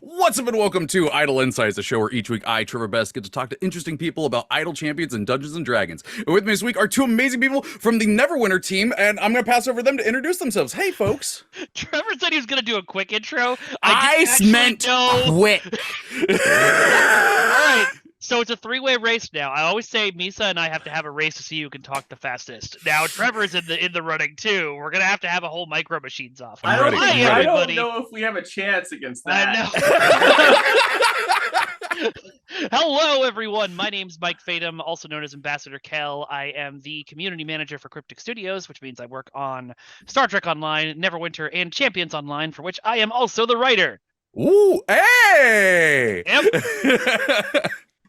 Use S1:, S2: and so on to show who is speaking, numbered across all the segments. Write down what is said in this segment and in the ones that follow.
S1: What's up and welcome to Idle Insights, a show where each week I, Treavor Bettis, get to talk to interesting people about idle champions and Dungeons and Dragons. And with me this week are two amazing people from the Neverwinter team, and I'm going to pass over them to introduce themselves. Hey, folks.
S2: Trevor said he was going to do a quick intro.
S1: I meant quick.
S2: All right. So it's a three-way race now. I always say Misa and I have to have a race to see who can talk the fastest. Now Trevor's in the running too. We're gonna have to have a whole Micro Machines off.
S3: I don't know if we have a chance against that.
S2: I know. Hello, everyone. My name's Mike Fatum, also known as Ambassador Kel. I am the community manager for Cryptic Studios, which means I work on Star Trek Online, Neverwinter, and Champions Online, for which I am also the writer.
S1: Ooh, hey!
S2: Yep.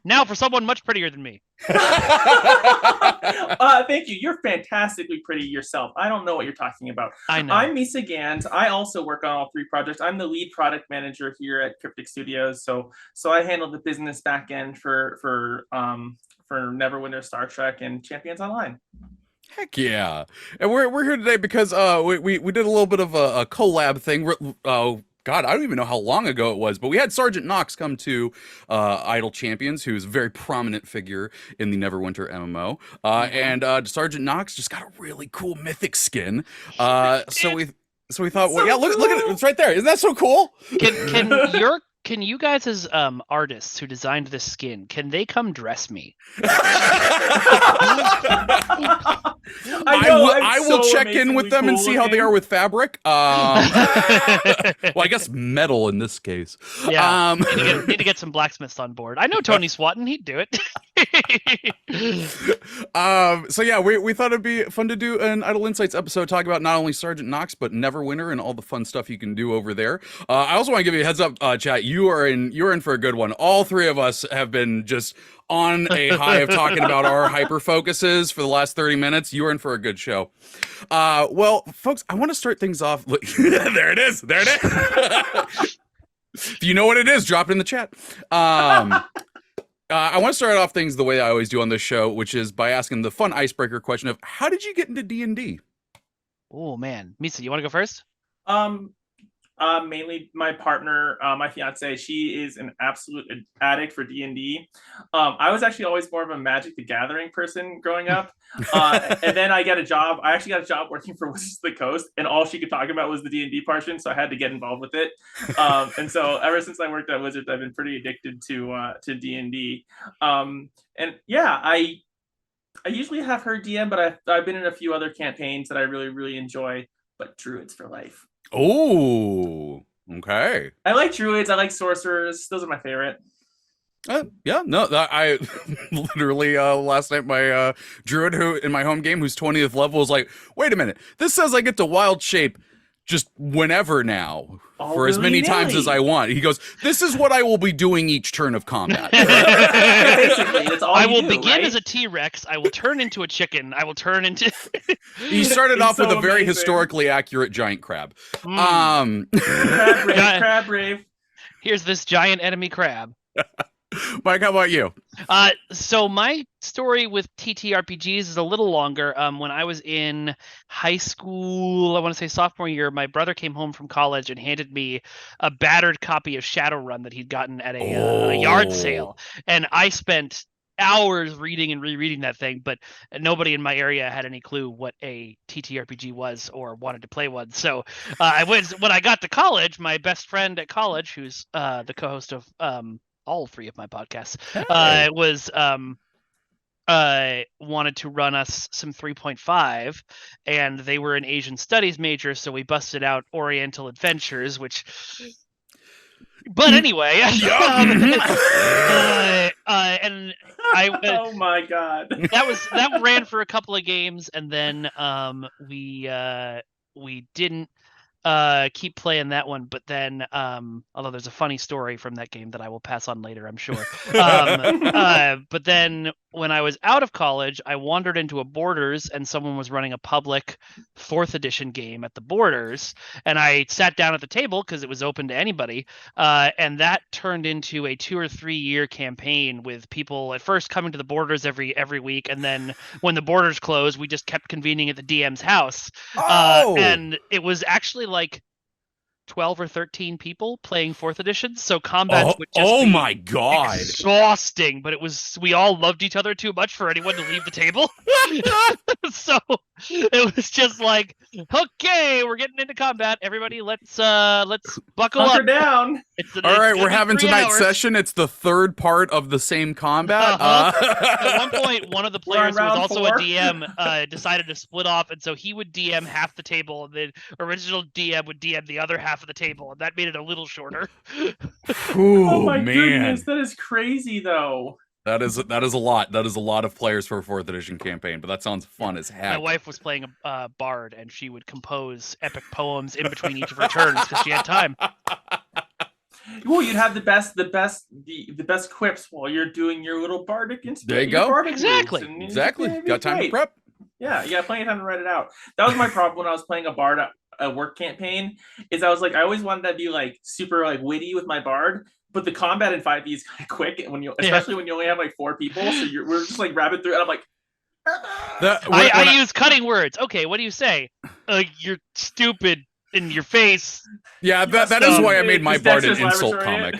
S2: Now for someone much prettier than me.
S3: Thank you. You're fantastically pretty yourself. I don't know what you're talking about.
S2: I know.
S3: I'm Misa Ganz. I also work on all three projects. I'm the lead product manager here at Cryptic Studios. So I handle the business back end for Neverwinter, Star Trek, and Champions Online.
S1: Heck yeah. And we're here today because we did a little bit of a collab thing. God, I don't even know how long ago it was, but we had Sgt Knox come to Idle Champions, who's a very prominent figure in the Neverwinter MMO. And Sgt Knox just got a really cool mythic skin. So we thought, well, yeah, look at it. It's right there. Isn't that so cool?
S2: Can you guys as artists who designed this skin, can they come dress me?
S1: I will check in with them and see how they are with fabric. Well, I guess metal in this case.
S2: Yeah, need to get some blacksmiths on board. I know Tony Swatton, he'd do it.
S1: So yeah, we thought it'd be fun to do an Idle Insights episode talking about not only Sgt Knox but Neverwinter and all the fun stuff you can do over there. I also want to give you a heads up, chat. You're in for a good one. All three of us have been just on a high of talking about our hyper focuses for the last 30 minutes. You're in for a good show. Well, folks, I want to start things off. There it is. If you know what it is, drop it in the chat. I want to start off things the way I always do on this show, which is by asking the fun icebreaker question of how did you get into D&D?
S2: Oh man, Misa, you want to go first?
S3: Mainly my partner, my fiance. She is an absolute addict for D&D. I was actually always more of a Magic the Gathering person growing up. And then I got a job. I actually got a job working for Wizards of the Coast, and all she could talk about was the D&D portion, so I had to get involved with it. And so ever since I worked at Wizards, I've been pretty addicted to D&D. And yeah, I usually have her DM, but I've been in a few other campaigns that I really, really enjoy. But Druids for life.
S1: Oh, okay.
S3: I like Druids. I like Sorcerers. Those are my favorite.
S1: Yeah, no, I literally last night my Druid who in my home game who's 20th level was like, wait a minute, this says I get to wild shape just whenever now for as many times as I want. He goes, this is what I will be doing each turn of combat.
S3: Basically, that's all
S2: I
S3: you
S2: will
S3: do,
S2: begin
S3: right?
S2: as a T-Rex. I will turn into a chicken. I will turn into...
S1: He started off
S3: so
S1: with a very
S3: amazing.
S1: historically accurate giant crab.
S3: Crab rave.
S2: Here's this giant enemy crab.
S1: Mike, how about you?
S2: So my story with TTRPGs is a little longer. When I was in high school, I want to say sophomore year, my brother came home from college and handed me a battered copy of Shadowrun that he'd gotten at a yard sale. And I spent hours reading and rereading that thing, but nobody in my area had any clue what a TTRPG was or wanted to play one. So when I got to college, my best friend at college, who's the co-host of all three of my podcasts, wanted to run us some 3.5, and they were an Asian studies major, so we busted out Oriental Adventures, which... But anyway, and
S3: Oh my god.
S2: that ran for a couple of games, and then we didn't keep playing that one. But then, although there's a funny story from that game that I will pass on later, I'm sure. But then when I was out of college, I wandered into a Borders, and someone was running a public 4th edition game at the Borders, and I sat down at the table because it was open to anybody, and that turned into a 2 or 3 year campaign with people at first coming to the Borders every week, and then when the Borders closed, we just kept convening at the DM's house. And it was actually like 12 or 13 people playing 4th edition, so combats would just
S1: oh
S2: be
S1: my god.
S2: exhausting, but we all loved each other too much for anyone to leave the table. So it was just like, okay, we're getting into combat. Everybody, let's buckle
S3: Hunker
S2: up.
S3: down.
S1: All right, we're having tonight's session. It's the third part of the same combat.
S2: At one point, one of the
S3: We're on
S2: players who was
S3: round
S2: also
S3: 4.
S2: a DM decided to split off, and so he would DM half the table, and the original DM would DM the other half of the table, and that made it a little shorter.
S1: Ooh,
S3: Oh my
S1: man.
S3: goodness, that is crazy though.
S1: That is a lot. That is a lot of players for a 4th edition campaign, but that sounds fun as heck.
S2: My wife was playing a bard, and she would compose epic poems in between each of her turns because she had time.
S3: Well, you'd have the best quips while you're doing your little bardic
S1: There you go.
S2: Exactly.
S1: Exactly. Got time to prep.
S3: Yeah, you got plenty of time to write it out. That was my problem when I was playing a bard a work campaign. Is I was like, I always wanted to be like super like witty with my bard, but the combat in 5e is kind of quick, and especially when you only have like 4 people, so we're just like rapid through, and I'm like.
S2: I use cutting words. Okay, what do you say? You're stupid in your face.
S1: Yeah, that is why I made my bard an insult comic.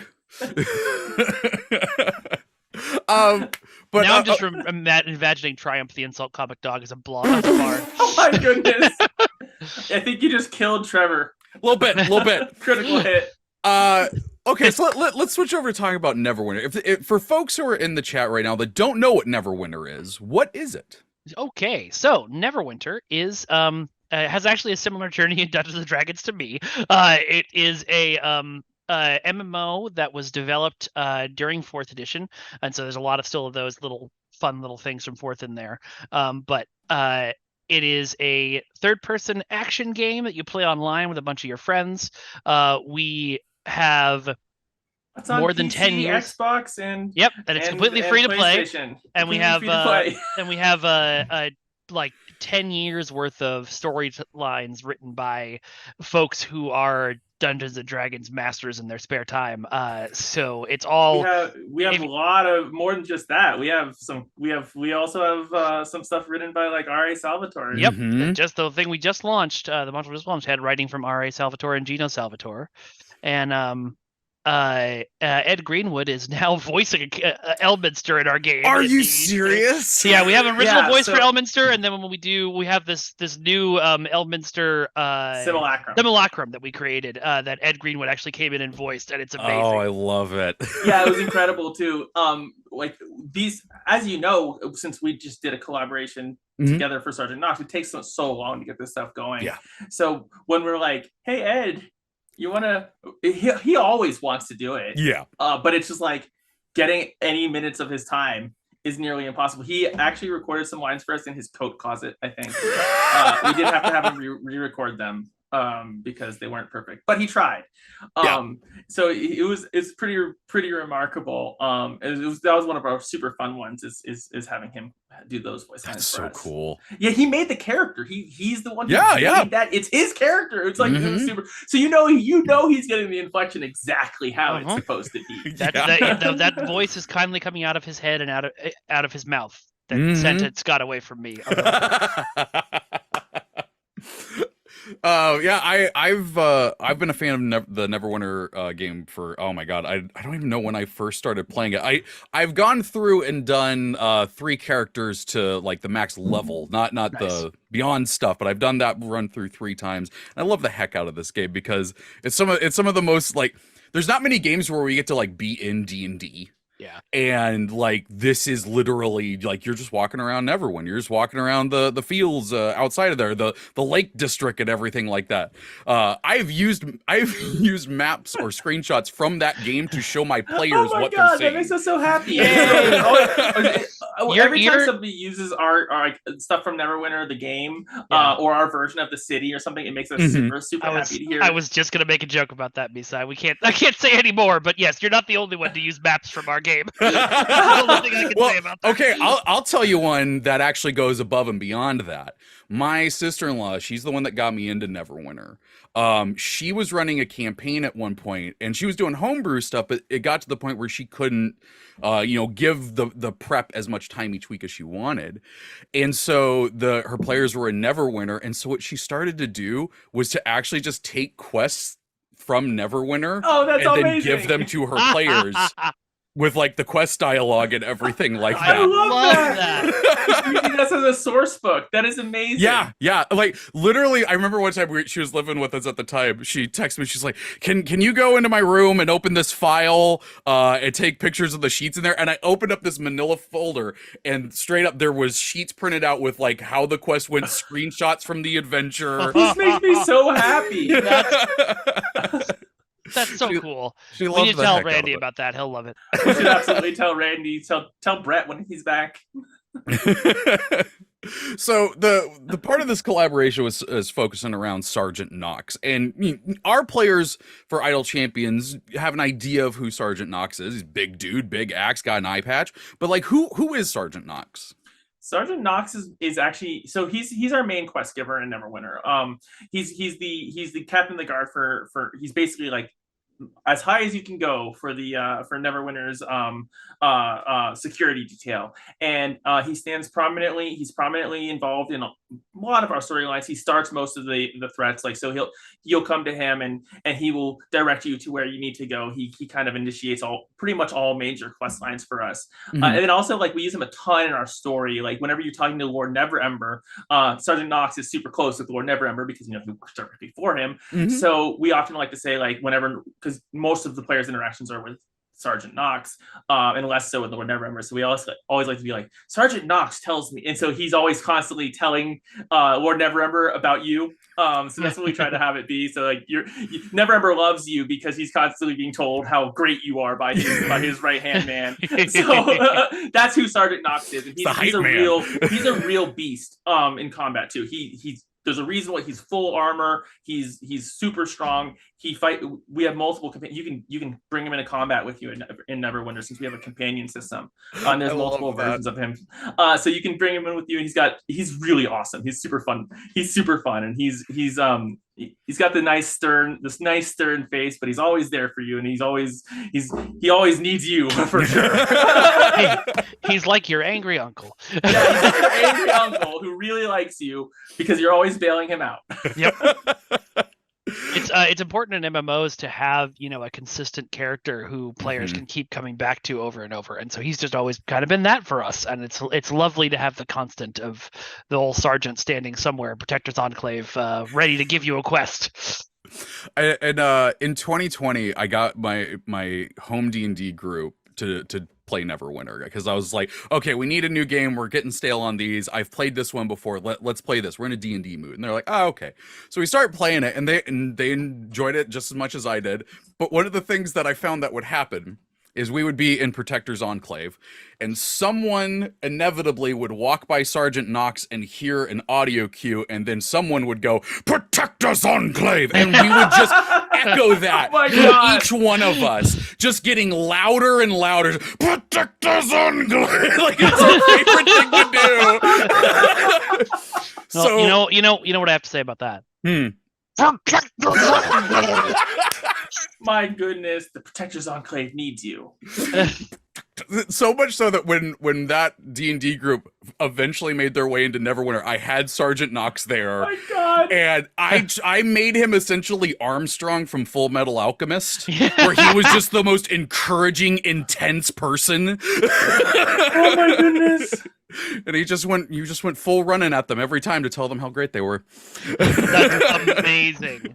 S1: But
S2: now I'm just imagining Triumph the Insult Comic Dog as a bard.
S3: Oh my goodness! I think you just killed Trevor.
S1: A little bit.
S3: Critical hit.
S1: Okay, so let's switch over to talking about Neverwinter. If for folks who are in the chat right now that don't know what Neverwinter is, what is it?
S2: Okay, so Neverwinter is has actually a similar journey in Dungeons and Dragons to me. It is a MMO that was developed during 4th edition, and so there's a lot of still of those fun little things from 4th in there. But it is a third-person action game that you play online with a bunch of your friends. We have more than 10 years.
S3: Xbox and
S2: it's completely free to play. And we have like 10 years worth of storylines written by folks who are Dungeons and Dragons masters in their spare time. So it's all
S3: we have a lot of more than just that. We also have some stuff written by like R.A. Salvatore.
S2: Yep. Just the thing we just launched, the module we just launched had writing from R.A. Salvatore and Gino Salvatore. And Ed Greenwood is now voicing Elminster in our game.
S1: Are you serious?
S2: So yeah, we have an original voice for Elminster, and then when we have this new Elminster simulacrum that we created that Ed Greenwood actually came in and voiced, and it's amazing.
S1: Oh, I love it.
S3: Yeah, it was incredible too. Like these, as you know, since we just did a collaboration together for Sgt Knox, it takes so long to get this stuff going.
S1: Yeah.
S3: So when we're like, hey Ed, you want to, he always wants to do it.
S1: Yeah.
S3: But it's just like getting any minutes of his time is nearly impossible. He actually recorded some lines for us in his coat closet, I think. We did have to have him re-record them because they weren't perfect, but he tried. So it's pretty remarkable. That was one of our super fun ones is having him do those voice lines. That's
S1: so cool.
S3: Yeah, he made the character. He's the one who
S1: made
S3: that. It's his character. It's like it was super. So you know he's getting the inflection exactly how it's supposed to be.
S2: That voice is kindly coming out of his head and out of his mouth. That sentence got away from me.
S1: I've been a fan of the Neverwinter game for, oh my god, I don't even know when I first started playing it. I've gone through and done 3 characters to like the max level, not nice. The beyond stuff, but I've done that run through 3 times. And I love the heck out of this game because it's some of the most like, there's not many games where we get to like be in D&D.
S2: Yeah.
S1: And like this is literally like you're just walking around Neverwinter. You're just walking around the fields outside of there, the Lake District and everything like that. I've used maps or screenshots from that game to show my players what they're seeing.
S3: That makes us so happy. Every time somebody uses our like stuff from Neverwinter, the game, or our version of the city or something, it makes us super happy to hear.
S2: I was just gonna make a joke about that, Misa. I can't say any more, but yes, you're not the only one to use maps from our game. That's the only thing I can say about that.
S1: Okay, I'll tell you one that actually goes above and beyond that. My sister-in-law, she's the one that got me into Neverwinter. She was running a campaign at one point, and she was doing homebrew stuff, but it got to the point where she couldn't, give the prep as much time each week as she wanted. And so her players were in Neverwinter, and so what she started to do was to actually just take quests from Neverwinter
S3: Oh, that's
S1: and
S3: amazing.
S1: then give them to her players with like the quest dialogue and everything like
S2: I
S1: that.
S2: love that.
S3: Using this as a source book. That is amazing.
S1: Yeah. Like literally, I remember one time she was living with us at the time. She texted me. She's like, "Can you go into my room and open this file and take pictures of the sheets in there?" And I opened up this Manila folder, and straight up there was sheets printed out with like how the quest went, screenshots from the adventure.
S3: This makes me so happy.
S2: That's so cool.
S1: She
S2: We
S1: loves
S2: need to
S1: the
S2: tell
S1: heck out
S2: Randy
S1: of it.
S2: about that. He'll love it.
S3: We should absolutely tell Randy. Tell Brett when he's back.
S1: So the part of this collaboration is focusing around Sgt Knox, and our players for Idle Champions have an idea of who Sgt Knox is. He's a big dude, big axe, got an eye patch, but like who is Sgt Knox?
S3: Sergeant Knox is actually, so he's our main quest giver in Neverwinter. He's the captain of the guard for he's basically like as high as you can go for the for Neverwinter's security detail, and he stands prominently. He's prominently involved in a lot of our storylines. He starts most of the threats, like so you'll come to him and he will direct you to where you need to go. He kind of initiates pretty much all major quest lines for us, and then also like we use him a ton in our story. Like whenever you're talking to Lord Neverember, Sergeant Knox is super close with Lord Neverember because he worked directly before him. So we often like to say like whenever, because most of the players' interactions are with Sergeant Knox, and less so with Lord Neverember. So we always like to be like, Sergeant Knox tells me, and so he's always constantly telling Lord Neverember about you. So that's what we try to have it be. So like Neverember loves you because he's constantly being told how great you are by his right hand man. So that's who Sergeant Knox is, and he's a real beast in combat too. There's a reason why he's full armor. He's super strong. We have multiple companions. You can bring him into combat with you in Neverwinter since we have a companion system. And there's multiple versions of him. So you can bring him in with you, and he's really awesome. He's super fun. He's super fun, and he's got this nice stern face, but he's always there for you, and he always needs you for sure.
S2: He's like your angry uncle.
S3: Yeah, he's like your angry uncle who really likes you because you're always bailing him out.
S2: Yep. It's important in MMOs to have, a consistent character who players can keep coming back to over and over. And so he's just always kind of been that for us. And it's lovely to have the constant of the old sergeant standing somewhere, Protector's Enclave, ready to give you a quest.
S1: And in 2020, I got my home D&D group to play Neverwinter because I was like, okay, we need a new game. We're getting stale on these. I've played this one before. Let's play this. We're in a D&D mood. And they're like, oh, okay. So we started playing it, and they enjoyed it just as much as I did. But one of the things that I found that would happen is we would be in Protector's Enclave, and someone inevitably would walk by Sergeant Knox and hear an audio cue, and then someone would go, Protector's Enclave! And we would just echo that to each one of us, just getting louder and louder. Protector's Enclave! Like, it's our favorite thing to do. So,
S2: well, you know what I have to say about that?
S3: My goodness, the Protector's Enclave needs you.
S1: So much so that when that D&D group eventually made their way into Neverwinter, I had Sergeant Knox there.
S3: Oh my God.
S1: And I made him essentially Armstrong from Full Metal Alchemist, where he was just the most encouraging, intense person.
S3: Oh my goodness.
S1: And you just went full running at them every time to tell them how great they were.
S2: That's amazing.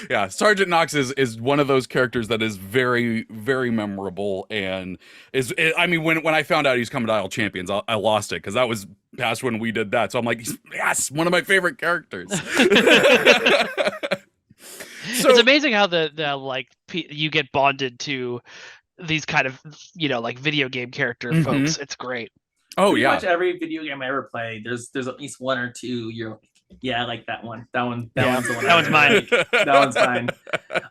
S1: Yeah, Sergeant Knox is one of those characters that is very, very memorable, and when I found out he's coming to Idle Champions, I lost it because that was past when we did that. So I'm like, yes, one of my favorite characters. So,
S2: it's amazing how you get bonded to these kind of like video game character folks. It's great.
S1: Oh,
S3: pretty
S1: yeah.
S3: much every video game I ever played, there's at least one or two you're like, yeah, I like that one. That one's the one.
S2: That one's mine.
S3: That one's mine.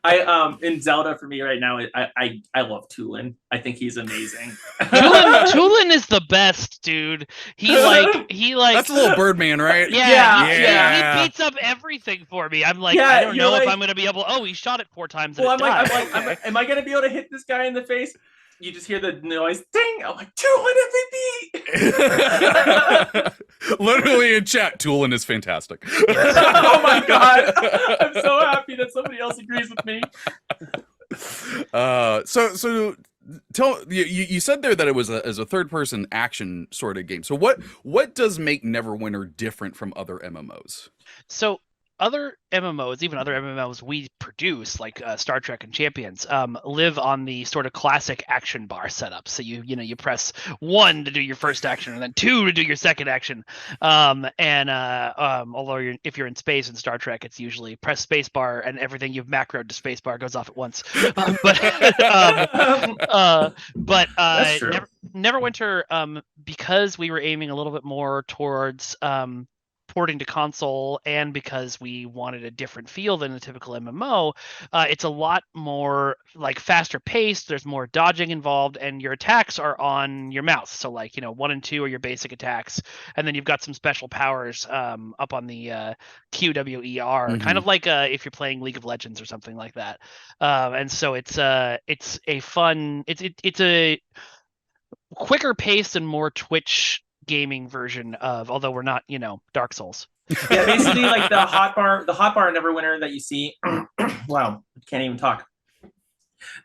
S3: I in Zelda for me right now, I love Tulin. I think he's amazing.
S2: Tulin is the best, dude. He like
S1: that's a little Birdman, right?
S2: Yeah. He beats up everything for me. I'm like, I don't know if I'm gonna be able. Oh, he shot it 4 times. And
S3: I'm like, am I gonna be able to hit this guy in the face? you just hear the noise, ding. I'm like, Toolin MVP.
S1: Literally in chat, Toolin is fantastic.
S3: Oh my god, I'm so happy that somebody else agrees with me.
S1: So tell you said there that it was as a third person action sort of game. So what does make Neverwinter different from other MMOs?
S2: So other MMOs, even other MMOs we produce, like Star Trek and Champions, live on the sort of classic action bar setup. So you press 1 to do your first action, and then 2 to do your second action. Although if you're in space in Star Trek, it's usually press spacebar and everything you've macroed to spacebar goes off at once.
S3: That's true.
S2: Neverwinter, because we were aiming a little bit more towards porting to console, and because we wanted a different feel than a typical MMO, it's a lot more like faster paced. There's more dodging involved, and your attacks are on your mouse. So 1 and 2 are your basic attacks, and then you've got some special powers up on the QWER, kind of like if you're playing League of Legends or something like that. And so it's a fun, it's a quicker paced and more Twitch gaming version of, although we're not Dark Souls.
S3: Yeah, basically like the hotbar in Neverwinter that you see. Wow, can't even talk.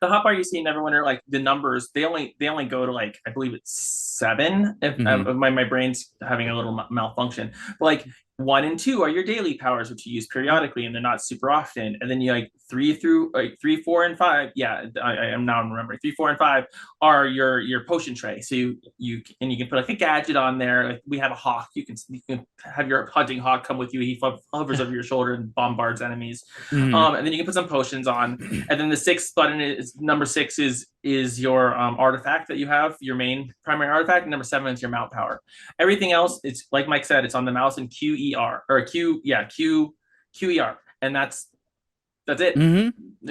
S3: The hotbar you see in Neverwinter, like the numbers, they only go to like, I believe it's 7. If my brain's having a little malfunction, but like 1 and 2 are your daily powers, which you use periodically, and they're not super often. And then you like 3, 4, and 5. Yeah, I am now remembering. 3, 4, and 5 are your potion tray. So you can put like a gadget on there. Like we have a hawk. You can have your hunting hawk come with you. He hovers over your shoulder and bombards enemies. And then you can put some potions on. And then the 6th button is number 6 is your artifact that you have, your main primary artifact. And number 7 is your mount power. Everything else, it's like Mike said, it's on the mouse and QER, and that's it.
S2: Yeah.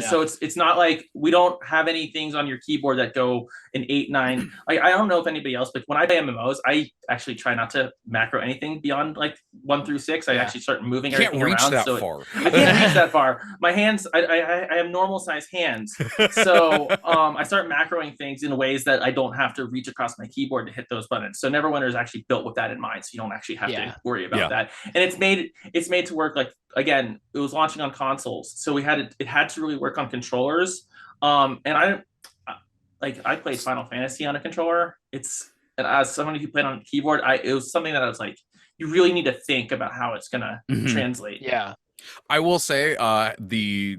S3: So it's not like we don't have any things on your keyboard that go in 8, 9. I don't know if anybody else, but when I play MMOs, I actually try not to macro anything beyond like 1 through 6. I actually start moving everything around.
S1: Far.
S3: I can't reach that far. My hands, I have normal size hands, so I start macroing things in ways that I don't have to reach across my keyboard to hit those buttons. So Neverwinter is actually built with that in mind, so you don't actually have to worry about that. And it's made to work. Like again, it was launching on consoles, so it had to really work on controllers. And I played Final Fantasy on a controller. And as someone who played on a keyboard, it was something that I was like, you really need to think about how it's gonna translate.
S2: Yeah.
S1: I will say the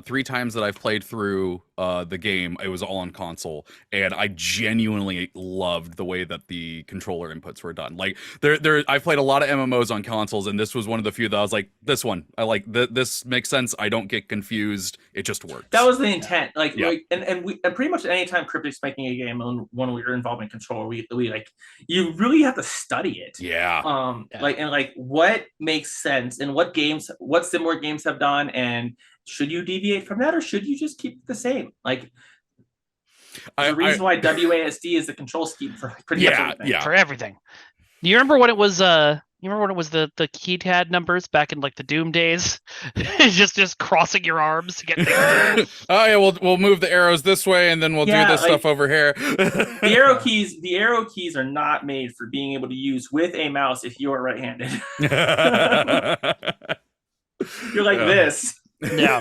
S1: 3 times that I've played through the game, it was all on console, and I genuinely loved the way that the controller inputs were done. Like I've played a lot of MMOs on consoles, and this was one of the few that I was like, this one, I like this makes sense. I don't get confused. It just works.
S3: That was the intent. And pretty much any time Cryptic's making a game, when we were involved in control, we like, you really have to study it. Like what makes sense and what similar games have done, and should you deviate from that, or should you just keep it the same? Like the reason why WASD is the control scheme for pretty much everything.
S2: For everything. Do you remember when it was the keypad numbers back in like the Doom days? just crossing your arms to get there.
S1: Oh yeah, we'll move the arrows this way, and then we'll do this stuff over here.
S3: The arrow keys are not made for being able to use with a mouse if you are right-handed. You're like this.
S2: Yeah.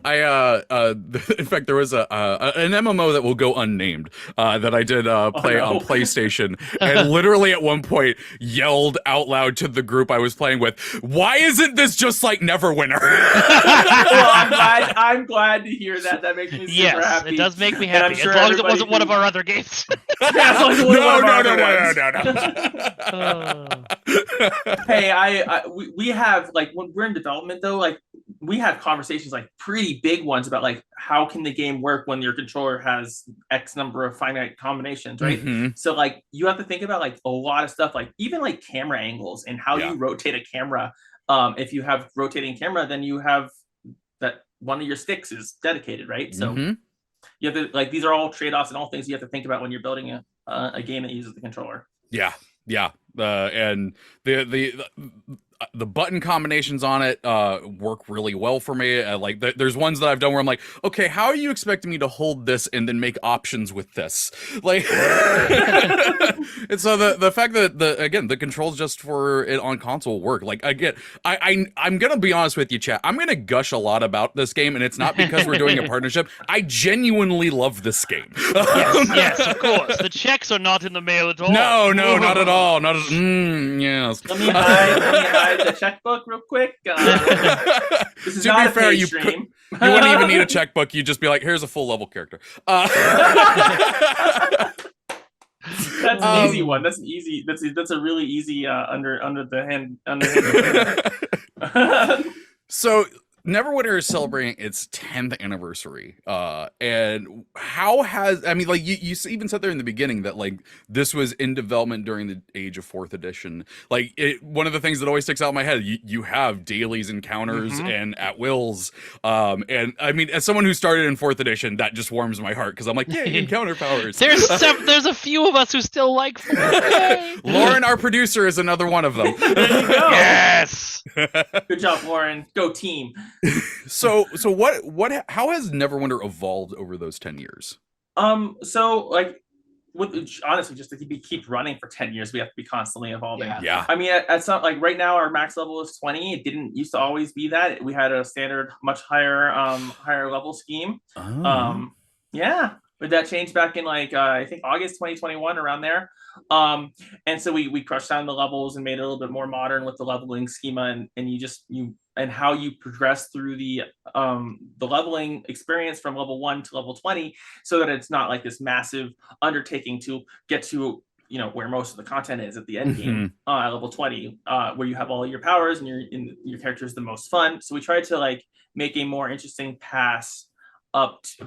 S1: In fact, there was an MMO that will go unnamed that I did play on PlayStation, and literally at one point yelled out loud to the group I was playing with, "Why isn't this just like Neverwinter?"
S3: Well, I'm glad to hear that. That makes me super happy.
S2: It does make me happy. As long as it wasn't one of our other games.
S1: No.
S3: Hey, we have, like, when we're in development though, like we have conversations, like pretty big ones, about like how can the game work when your controller has X number of finite combinations, right? So like you have to think about like a lot of stuff, like even like camera angles and how you rotate a camera. If you have rotating camera, then you have that one of your sticks is dedicated, right? So you have to, like, these are all trade-offs and all things you have to think about when you're building a game that uses the controller.
S1: Yeah. And the the button combinations on it work really well for me. Like there's ones that I've done where I'm like, okay, how are you expecting me to hold this and then make options with this? Like, and so the fact that the controls just for it on console work. Like again, I'm gonna be honest with you, chat. I'm gonna gush a lot about this game, and it's not because we're doing a partnership. I genuinely love this game.
S2: Yes, of course. The checks are not in the mail at all.
S1: No, not at all. Not at yes.
S3: Let me hide the checkbook real quick. This is not a
S1: fair,
S3: paid
S1: you
S3: stream.
S1: you wouldn't even need a checkbook. You'd just be like, here's a full level character.
S3: That's an easy one. That's an easy. That's a really easy under the hand.
S1: So Neverwinter is celebrating its 10th anniversary. And how has, I mean, like you even said there in the beginning that like this was in development during the age of 4th edition. Like one of the things that always sticks out in my head, you have dailies, encounters, and at wills. And I mean, as someone who started in 4th edition, that just warms my heart because I'm like, yay, encounter powers.
S2: There's a few of us who still like 4th.
S1: Lauren, our producer, is another one of them.
S3: There you go.
S2: Yes.
S3: Good job, Lauren. Go team.
S1: So how has Neverwinter evolved over those 10 years?
S3: So like honestly, just to keep running for 10 years, we have to be constantly evolving.
S1: Yeah.
S3: I mean, at some, like right now our max level is 20. It didn't used to always be that. We had a standard much higher level scheme. Yeah. But that changed back in like I think August 2021, around there. And so we crushed down the levels and made it a little bit more modern with the leveling schema, and how you progress through the leveling experience from level 1 to level 20, so that it's not like this massive undertaking to get to where most of the content is at the end game, at level 20, where you have all your powers and your character is the most fun. So we tried to like make a more interesting path up to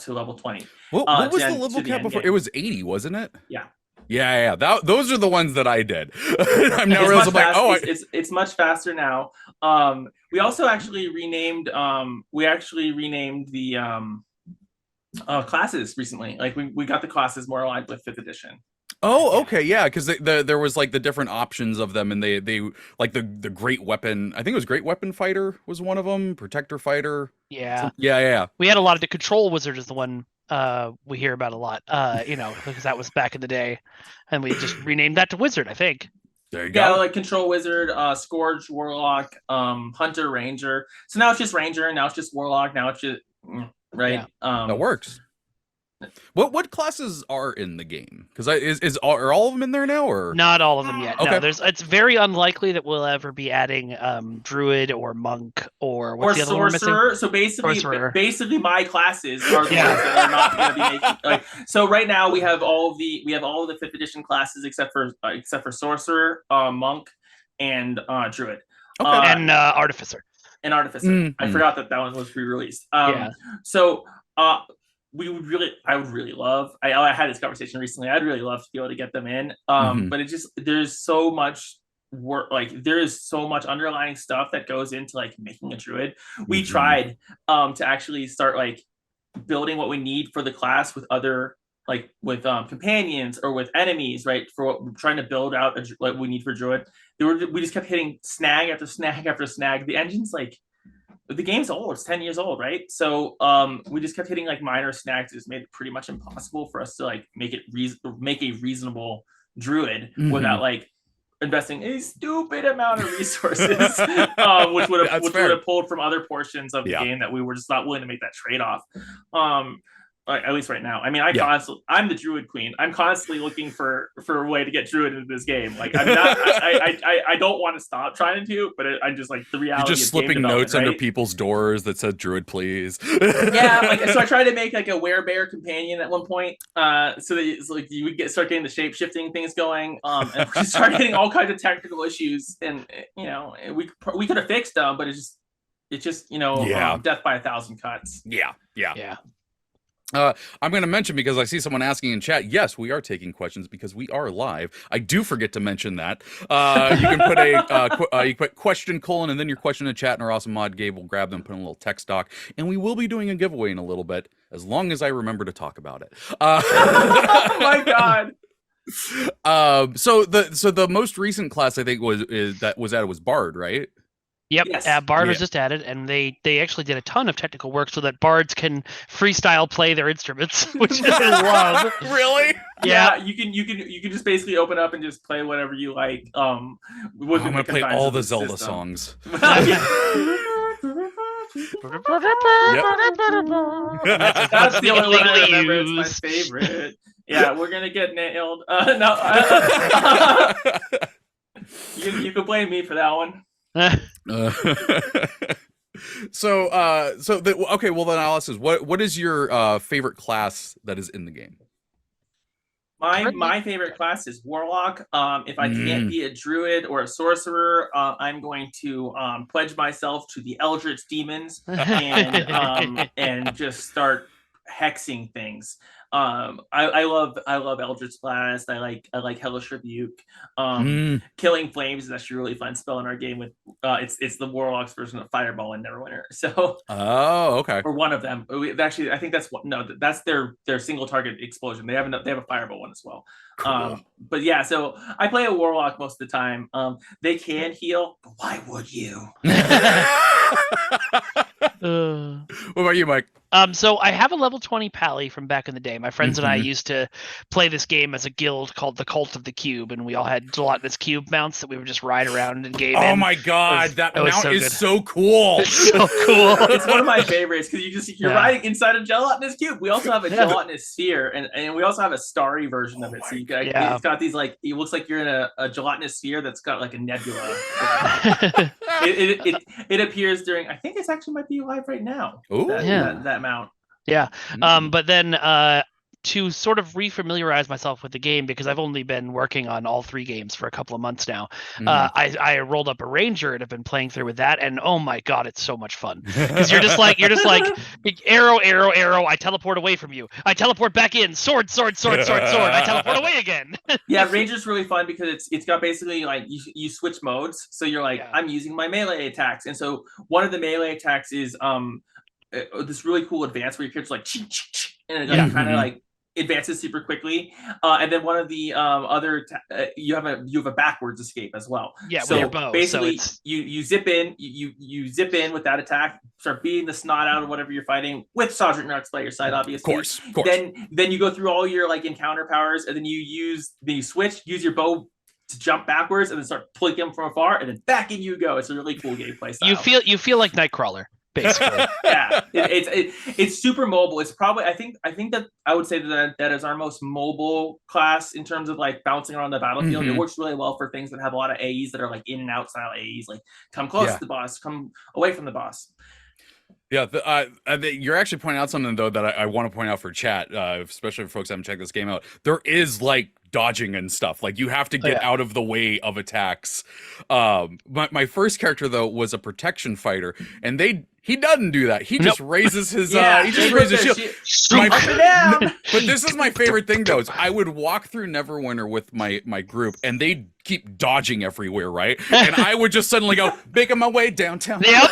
S3: level 20.
S1: What was the level cap before? It was 80, wasn't it?
S3: Yeah.
S1: Yeah. Those are the ones that I did. I'm now realizing like,
S3: it's much faster now. We also actually renamed the classes recently. Like we got the classes more aligned with 5th edition.
S1: Oh, okay, yeah, because there was like the different options of them, and they like the great weapon. I think it was great weapon fighter was one of them. Protector fighter.
S2: Yeah.
S1: Yeah.
S2: We had a lot of the control wizard is the one we hear about a lot. Because that was back in the day, and we just renamed that to wizard, I think.
S1: There you go.
S3: Yeah, like control wizard, Scourge, warlock, hunter, ranger. So now it's just ranger. Now it's just warlock. Now it's just right.
S2: Yeah.
S1: That works. What classes are in the game? Because are all of them in there now, or
S2: not all of them yet?
S1: Okay.
S2: No, it's very unlikely that we'll ever be adding druid or monk or what's the other one
S3: sorcerer. So basically, my classes are the ones that are not going to be making. Like, so right now we have all of the 5th edition classes except for sorcerer, monk, and druid.
S1: Okay.
S2: And artificer.
S3: And artificer. I forgot that one was pre-released. So. I would really love, I had this conversation recently, I'd really love to be able to get them in. But there's so much work, like there is so much underlying stuff that goes into like making a druid. We tried to actually start like building what we need for the class with other, like with companions or with enemies, right? For what we're trying to build out what we need for druid. We just kept hitting snag after snag after snag. The engine's like, the game's old, it's 10 years old, right? So we just kept hitting like minor snags. It just made it pretty much impossible for us to like make a reasonable druid without like investing a stupid amount of resources, which would have pulled from other portions of the game that we were just not willing to make that trade-off. At least right now. I mean, I'm the druid queen. I'm constantly looking for a way to get druid into this game. Like I'm not, I don't want to stop trying to, but I'm just like the reality.
S1: You're just slipping notes under people's doors that said druid, please.
S3: Yeah, like so I tried to make like a werebear companion at one point, so that it's like you would start getting the shape shifting things going, and we started getting all kinds of technical issues, and we could have fixed them, but it's just death by 1,000 cuts.
S1: Yeah.
S3: Yeah.
S1: I'm going to mention, because I see someone asking in chat, yes, we are taking questions because we are live. I do forget to mention that. You can put you put question : and then your question in chat, and our awesome mod Gabe will grab them, put in a little text doc, and we will be doing a giveaway in a little bit, as long as I remember to talk about it.
S3: Oh my god.
S1: So the most recent class I think was Bard, right?
S2: Yep,
S3: Yes.
S2: Bard was
S1: Yeah.
S2: just added, and they actually did a ton of technical work so that bards can freestyle play their instruments, which I love.
S1: Really?
S3: Yeah, you can just basically open up and just play whatever you like.
S1: I'm
S3: Within
S1: gonna
S3: the
S1: play
S3: confines
S1: all
S3: of
S1: the Zelda
S3: system.
S1: songs.
S3: That's the only one I
S2: illegally
S3: remember. It's my
S2: used.
S3: favorite. Yeah, we're gonna get nailed. You can blame me for that one.
S1: Okay, well then I'll ask this. What is your favorite class that is in the game?
S3: My favorite class is Warlock. If I can't be a druid or a sorcerer, I'm going to pledge myself to the Eldritch demons and just start hexing things. I love Eldritch Blast. I like Hellish Rebuke. Killing Flames is actually a really fun spell in our game. With it's the Warlock's version of Fireball in Neverwinter. So
S1: Okay.
S3: or one of them. Actually, I think that's their single target explosion. They have a Fireball one as well.
S1: Cool.
S3: But yeah, so I play a Warlock most of the time. They can heal, but why would you?
S1: What about you, Mike?
S2: So I have a level 20 pally from back in the day. My friends and I used to play this game as a guild called the Cult of the Cube, and we all had gelatinous cube mounts that we would just ride around and game.
S1: Oh my god, that mount is so cool!
S2: It's so cool.
S3: It's one of my favorites because you're riding inside a gelatinous cube. We also have a gelatinous sphere, and we also have a starry version of it. So it's got these it looks like you're in a gelatinous sphere that's got like a nebula. it appears during. I think it's actually might be live right now.
S1: Ooh.
S3: That mount.
S2: Yeah. But then to sort of refamiliarize myself with the game, because I've only been working on all 3 games for a couple of months now, I rolled up a ranger and have been playing through with that, and oh my god, it's so much fun. Because you're just like arrow, arrow, arrow, I teleport away from you. I teleport back in, sword, sword, sword, sword, sword. I teleport away again.
S3: Yeah, ranger's really fun because it's got basically like you switch modes. So you're like, I'm using my melee attacks, and so one of the melee attacks is this really cool advance where your character's like and it kind of like advances super quickly, and then one of the other you have a backwards escape as well.
S2: Yeah,
S3: so
S2: with your bow.
S3: basically
S2: so
S3: you zip in, you zip in with that attack, start beating the snot out of whatever you're fighting with Sgt Knox by your side, obviously.
S1: Of course.
S3: Then you go through all your like encounter powers, and then you switch, use your bow to jump backwards, and then start pulling them from afar, and then back in you go. It's a really cool gameplay style.
S2: You feel like Nightcrawler. Basically.
S3: Yeah, it's super mobile. It's probably I think that I would say that is our most mobile class in terms of like bouncing around the battlefield. It works really well for things that have a lot of AEs that are like in and out style AEs, like come close to the boss, come away from the boss.
S1: Yeah, you're actually pointing out something though that I want to point out for chat, especially for folks that haven't checked this game out. There is like dodging and stuff. Like you have to get out of the way of attacks. My first character though was a protection fighter, and he doesn't do that. He just raises his shield. But this is my favorite thing though, is I would walk through Neverwinter with my group, and they'd keep dodging everywhere, right? And I would just suddenly go, making my way downtown.
S2: Yep.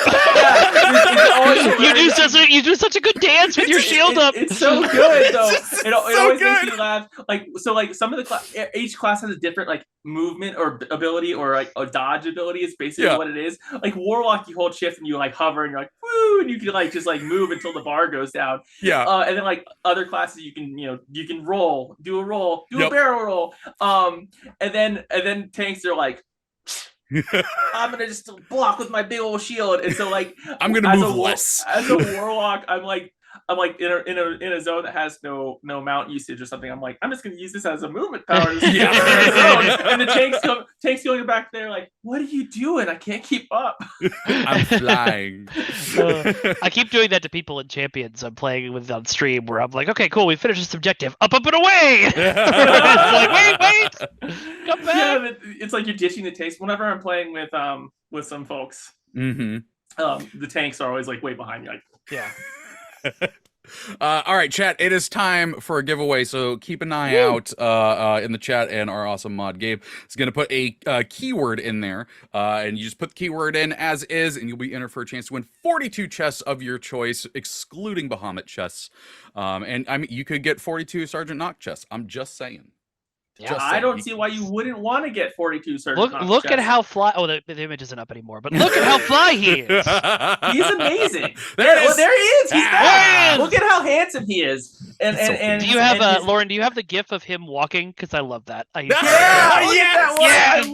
S2: You do such a good dance with your shield up.
S3: It's so good though. It always makes me laugh. Like some of the each class has a different like movement or ability, or like a dodge ability is basically what it is. Like Warlock, you hold shift and you like hover and you're like woo, and you can like just like move until the bar goes down. And then like other classes you can roll, do a barrel roll. And then tanks are like, I'm gonna just block with my big old shield, and so like
S1: I'm gonna move less.
S3: As a Warlock, I'm like in a zone that has no mount usage or something. I'm like, I'm just gonna use this as a movement power. And the tanks going back there like, what are you doing? I can't keep up.
S1: I'm flying.
S2: I keep doing that to people in Champions I'm playing with on stream, where I'm like, okay, cool, we finished this objective. Up and away. Like, wait, come back.
S3: Yeah, it's like you're ditching the tanks. Whenever I'm playing with some folks, the tanks are always like way behind you. Like,
S2: yeah.
S1: All right, chat, it is time for a giveaway, so keep an eye out in the chat, and our awesome mod Gabe is going to put a keyword in there, and you just put the keyword in as is, and you'll be entered for a chance to win 42 chests of your choice, excluding Bahamut chests. And I mean, you could get 42 Sgt Knox chests. I'm just saying.
S2: Yeah.
S3: I don't see why you wouldn't want to get 42 Sgt. Knox
S2: Look at
S3: chests.
S2: how fly. Oh, the image isn't up anymore. But look at how fly he is.
S3: He's amazing.
S1: There
S3: Well, there he is. He's back.
S2: There he is!
S3: Look at how handsome he is. And
S2: Do you have
S3: his-
S2: Lauren? Do you have the GIF of him walking? Because I love that.
S3: Yeah, look at that one.
S2: Yes!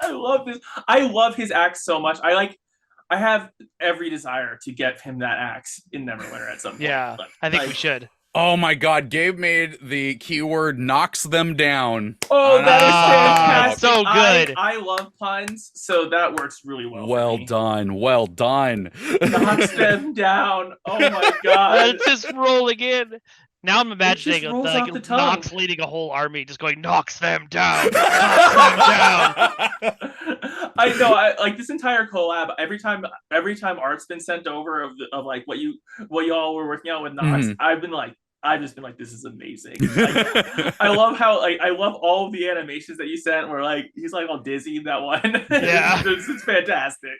S3: I love this. I love his axe so much. I have every desire to get him that axe in Neverwinter at some point.
S2: Yeah, I think we should.
S1: Oh my God, Gabe made the keyword knocks them down.
S3: Oh, that is fantastic.
S2: So good.
S3: I love puns, so that works really well.
S1: Well
S3: for me.
S1: done. Well done.
S3: Knocks them down. Oh my God.
S2: It's just rolling in. Now I'm imagining
S3: just rolls off the tongue.
S2: Knox leading a whole army, just going knocks them down, knocks them down.
S3: I know. Like this entire collab. Every time art's been sent over of like what you all were working on with Knox, I've just been like, this is amazing. Like, I love how I love all of the animations that you sent. Where like he's like all dizzy in that one.
S2: Yeah,
S3: it's fantastic.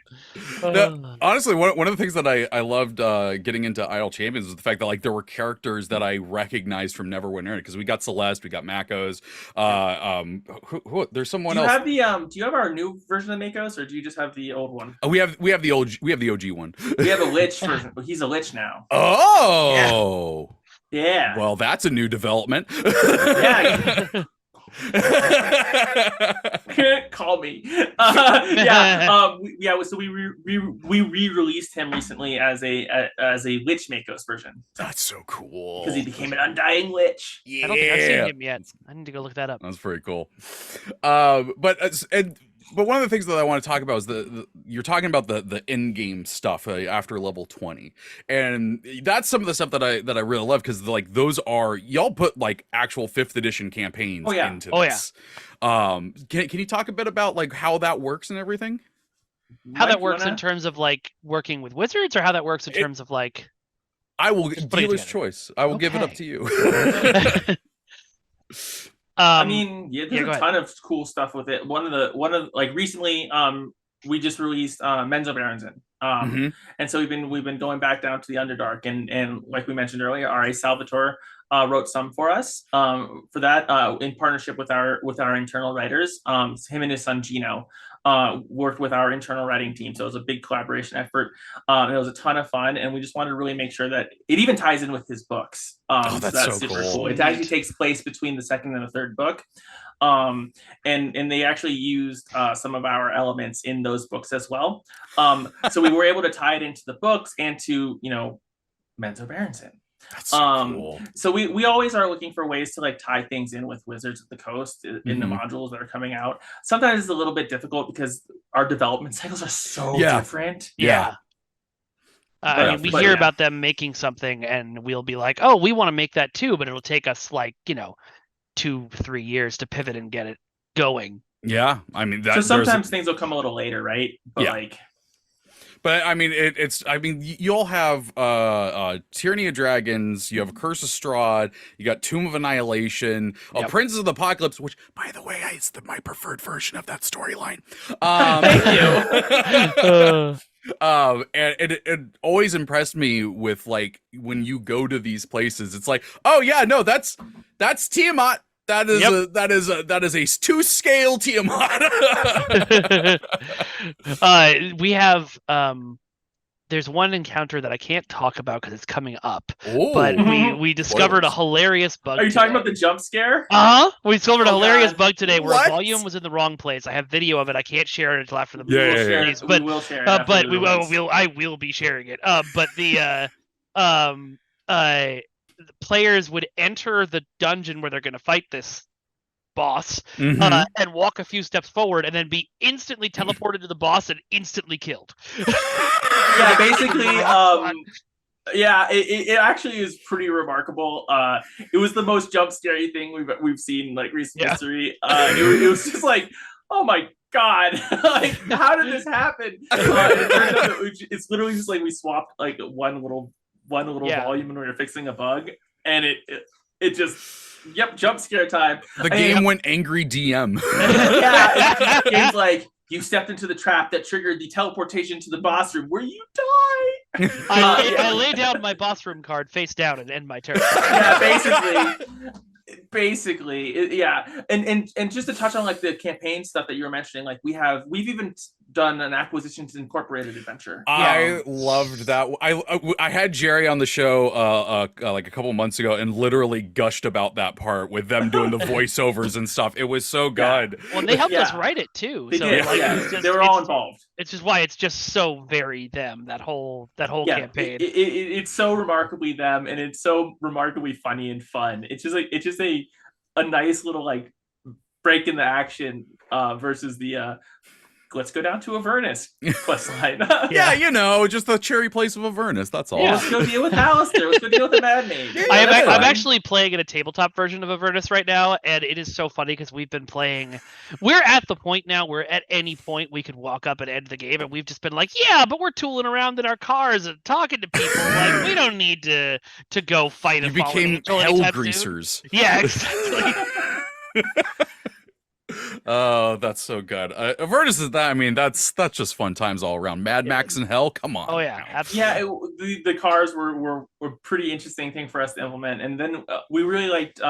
S1: No, honestly, one of the things that I loved getting into Idle Champions was the fact that like there were characters that I recognized from Neverwinter, because we got Celeste, we got Makos. There's someone else.
S3: Do you have our new version of Makos, or do you just have the old one?
S1: We have the OG one.
S3: We have a Lich version. He's a Lich now.
S1: Oh.
S3: Yeah.
S1: Well, that's a new development.
S3: Yeah. Call me. So we re-released him recently as a Lich Makos version.
S1: That's so cool.
S3: Because he became an undying Lich.
S1: Yeah.
S2: I don't think I've seen him yet. I need to go look that up.
S1: That's pretty cool. But one of the things that I want to talk about is you're talking about the in-game stuff after level 20, and that's some of the stuff that I really love, because like those are, y'all put like actual 5th edition campaigns into this. Can you talk a bit about like how that works and everything?
S2: How that works in terms of like working with wizards, or how that works in terms of like.
S1: I will dealer's choice. I will give it up to you.
S3: I mean, there's a ton of cool stuff with it. One of like recently, we just released Menzo Berenson. And so we've been going back down to the Underdark, and like we mentioned earlier, R.A. Salvatore wrote some for us for that in partnership with our internal writers. Him and his son Gino worked with our internal writing team, so it was a big collaboration effort. It was a ton of fun, and we just wanted to really make sure that it even ties in with his books.
S1: That's so
S3: super
S1: cool.
S3: It actually takes place between the second and the third book. And they actually used some of our elements in those books as well. So we were able to tie it into the books and to, Menzo Berenson.
S1: That's so cool.
S3: So we always are looking for ways to like tie things in with Wizards of the Coast in the modules that are coming out. Sometimes it's a little bit difficult because our development cycles are so different.
S2: Yeah. I mean, we hear about them making something, and we'll be like, "Oh, we want to make that too," but it'll take us like 2-3 years to pivot and get it going.
S1: Yeah, I mean,
S3: so sometimes things will come a little later, right? But
S1: But I mean, you all have Tyranny of Dragons, you have Curse of Strahd, you got Tomb of Annihilation, Princes of the Apocalypse, which, by the way, is my preferred version of that storyline.
S3: Thank you.
S1: And it always impressed me with like when you go to these places, it's like, oh yeah, no, that's Tiamat. That is a 2-scale Tiamat.
S2: We have there's one encounter that I can't talk about because it's coming up.
S1: Ooh.
S2: But we discovered a hilarious bug.
S3: Are you talking about the jump scare?
S2: We discovered a hilarious bug today where
S1: What?
S2: a volume was in the wrong place. I have video of it. I can't share it until after the movie.
S3: We will share it.
S2: I will be sharing it. But the players would enter the dungeon where they're going to fight this boss and walk a few steps forward and then be instantly teleported to the boss and instantly killed.
S3: Yeah, basically, it actually is pretty remarkable. It was the most jump scary thing we've seen like recent history. It was just like, oh my God, like how did this happen? It turns out it's literally just like we swapped like one little volume when we were fixing a bug, and it just jump scare time.
S1: The game went angry DM.
S3: Yeah, game's like, you stepped into the trap that triggered the teleportation to the boss room where you die.
S2: I lay down my boss room card face down and end my turn.
S3: Yeah, Basically, yeah, and just to touch on like the campaign stuff that you were mentioning, like we've even done an acquisitions incorporated adventure.
S1: I loved that. I had Jerry on the show like a couple months ago and literally gushed about that part with them doing the voiceovers and stuff. It was so good.
S2: Well, they helped us write it too.
S3: They
S2: so
S3: did.
S2: Like,
S3: Yeah. They were all involved.
S2: It's just why it's just so very them, that whole campaign.
S3: It's so remarkably them, and it's so remarkably funny and fun. It's just a nice little like break in the action versus the let's go down to Avernus quest line.
S1: Yeah, you know, just the cherry place of Avernus. That's all.
S3: Yeah. Let's go deal with Alistair. Let's go deal with the Mad Mage.
S2: I'm actually playing in a tabletop version of Avernus right now, and it is so funny because we've been playing. We're at the point now where at any point we could walk up and end the game, and we've just been like, yeah, but we're tooling around in our cars and talking to people. Like, we don't need to go fight.
S1: You became hell greasers.
S2: Yeah, exactly.
S1: Oh, that's so good. Avernus is that. I mean, that's just fun times all around. Mad Max and hell. Come on.
S2: Oh yeah, absolutely.
S3: Yeah. The cars were pretty interesting thing for us to implement, and then we really liked.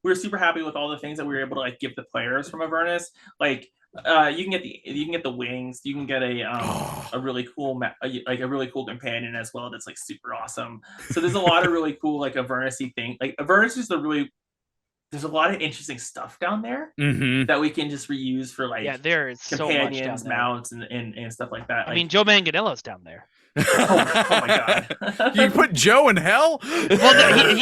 S3: We were super happy with all the things that we were able to like give the players from Avernus. Like you can get the wings. You can get a really cool a really cool companion as well. That's like super awesome. So there's a lot of really cool like Avernus-y thing. Like Avernus is there's a lot of interesting stuff down there that we can just reuse for like
S2: there is
S3: companions,
S2: so much
S3: mounts, and stuff like that.
S2: I mean, Joe Manganiello's down there.
S3: Oh my god!
S1: You put Joe in hell?
S2: Well,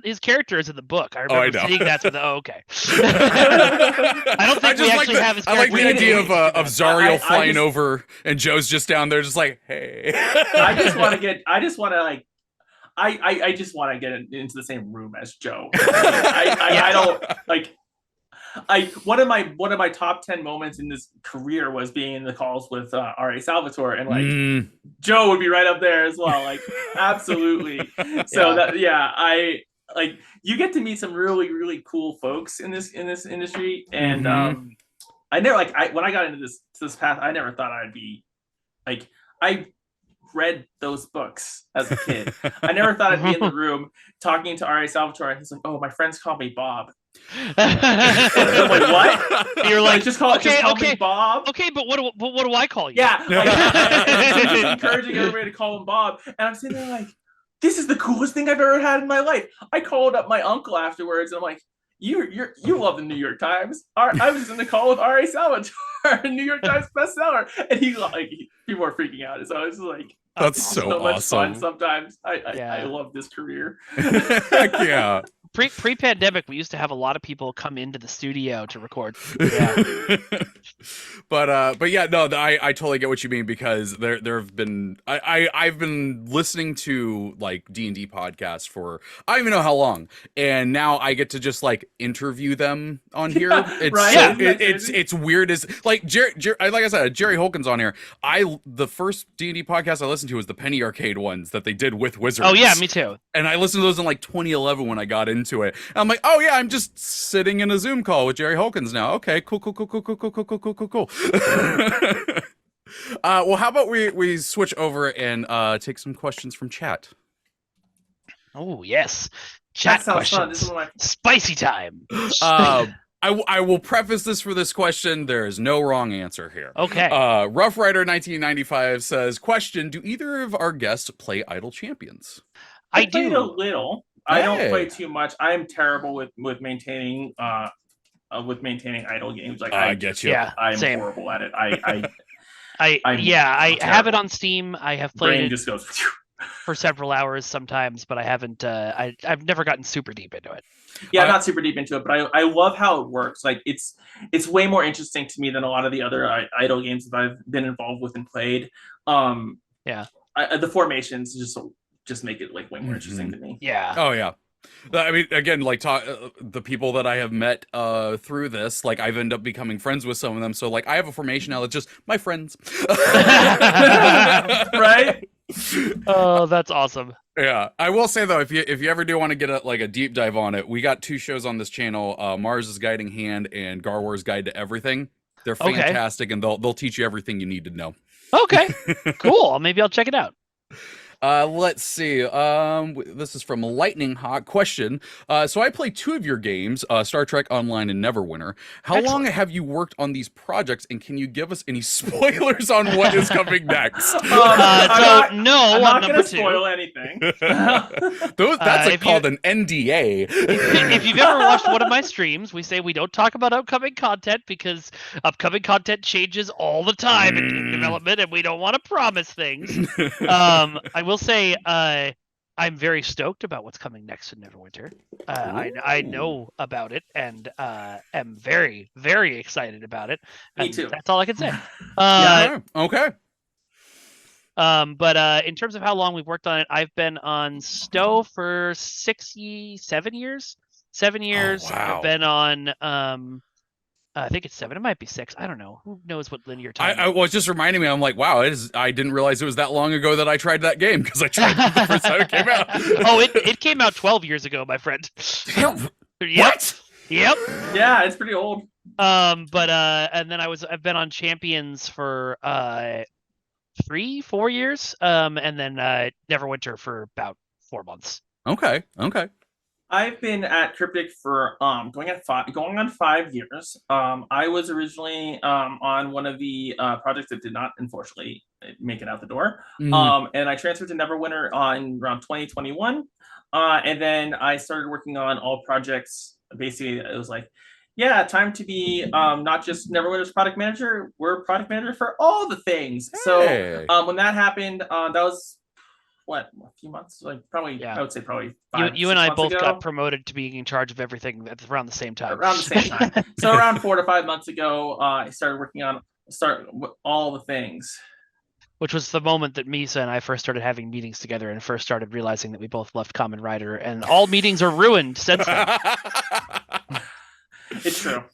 S2: his character is in the book. I remember seeing that. Okay. I don't think we actually have his character.
S1: I like the idea of Zariel flying over and Joe's just down there, just like, hey.
S3: I just want to get into the same room as Joe. I don't like. One of my top 10 moments in this career was being in the calls with R.A. Salvatore, and like Joe would be right up there as well. Like absolutely. So I like you get to meet some really really cool folks in this industry, and I never when I got into this path, I never thought I'd be like I read those books as a kid. I never thought I'd be in the room talking to R.A. Salvatore, and he's like, "Oh, my friends call me Bob." I'm like, what?
S2: You're like,
S3: just call me Bob.
S2: Okay, but what do I call you?
S3: Yeah, just encouraging everybody to call him Bob, and I'm sitting there like, this is the coolest thing I've ever had in my life. I called up my uncle afterwards, and I'm like, you love the New York Times. I was in the call with R.A. Salvatore, a New York Times bestseller, and people are freaking out. So it's like
S1: that's so
S3: much
S1: awesome.
S3: fun. Sometimes I love this career.
S1: Heck yeah.
S2: Pre-pandemic, we used to have a lot of people come into the studio to record.
S1: Yeah. but yeah, no, I totally get what you mean, because there have been I've been listening to like D&D podcasts for I don't even know how long, and now I get to just like interview them on here. It's weird as like like I said, Jerry Holkins on here. The first D&D podcast I listened to was the Penny Arcade ones that they did with Wizards.
S2: Oh yeah, me too.
S1: And I listened to those in like 2011 when I got into it. And I'm like, oh yeah, I'm just sitting in a Zoom call with Jerry Holkins now. Okay, cool. Well, how about we switch over and take some questions from chat?
S2: Oh yes, chat questions. Spicy time.
S1: I will preface this for this question. There is no wrong answer here.
S2: Okay.
S1: Rough Rider 1995 says, question, do either of our guests play Idle Champions?
S3: I played a little. I don't play too much. I am terrible with maintaining idle games. Like
S1: I get you.
S2: Yeah,
S3: I'm
S2: same.
S3: horrible at it.
S2: I have it on Steam. I have played it
S3: just goes
S2: for several hours sometimes, but I haven't. I've never gotten super deep into it.
S3: Yeah, I'm not super deep into it, but I love how it works. Like it's way more interesting to me than a lot of the other idle games that I've been involved with and played. The formations just make it like way more interesting to me.
S2: Yeah.
S1: Oh yeah. I mean, again, like the people that I have met through this, like I've ended up becoming friends with some of them. So like I have a formation now that's just my friends.
S3: Right?
S2: Oh, that's awesome.
S1: Yeah, I will say though, if you ever do want to get a deep dive on it, we got 2 shows on this channel: Mars' Guiding Hand and Garwar's Guide to Everything. They're fantastic, and they'll teach you everything you need to know.
S2: Okay, cool. Maybe I'll check it out.
S1: Let's see. This is from Lightning Hawk. Question. So I played 2 of your games, Star Trek Online and Neverwinter. How long
S2: Excellent.
S1: have you worked on these projects, and can you give us any spoilers on what is coming next?
S2: So
S3: I'm
S2: no,
S3: not
S2: on
S3: going
S2: number
S3: to
S2: 2.
S3: spoil anything.
S1: That's called an NDA.
S2: If you've ever watched one of my streams, we say we don't talk about upcoming content because upcoming content changes all the time in game development, and we don't want to promise things. I will say I'm very stoked about what's coming next in Neverwinter. I know about it and am very, very excited about it.
S3: Me too.
S2: That's all I can say.
S1: Okay.
S2: But in terms of how long we've worked on it, I've been on Stowe for 7 years. 7 years.
S1: Oh, wow.
S2: I've been on I think it's 7. It might be 6. I don't know. Who knows what linear time?
S1: I was just reminding me. I'm like, wow, I didn't realize it was that long ago that I tried that game, because I tried it the first time it came out.
S2: Oh, it came out 12 years ago, my friend.
S1: Yep.
S2: What? Yep.
S3: Yeah, it's pretty old.
S2: But and then I've been on Champions for 3-4 years. And then Neverwinter for about 4 months.
S1: Okay.
S3: I've been at Cryptic for going on 5 years. I was originally on one of the projects that did not unfortunately make it out the door. And I transferred to Neverwinter on around 2021. And then I started working on all projects. Basically, it was like, yeah, time to be not just Neverwinter's product manager. We're product manager for all the things.
S1: Hey.
S3: So when that happened, that was a few months, like probably,
S2: Yeah.
S3: I would say probably 5,
S2: you and I
S3: 6
S2: both
S3: months ago.
S2: got promoted to being in charge of everything around the same time.
S3: So around 4 to 5 months ago, I started working on all the things.
S2: Which was the moment that Misa and I first started having meetings together and first started realizing that we both loved Kamen Rider, and all meetings are ruined since then.
S3: It's true.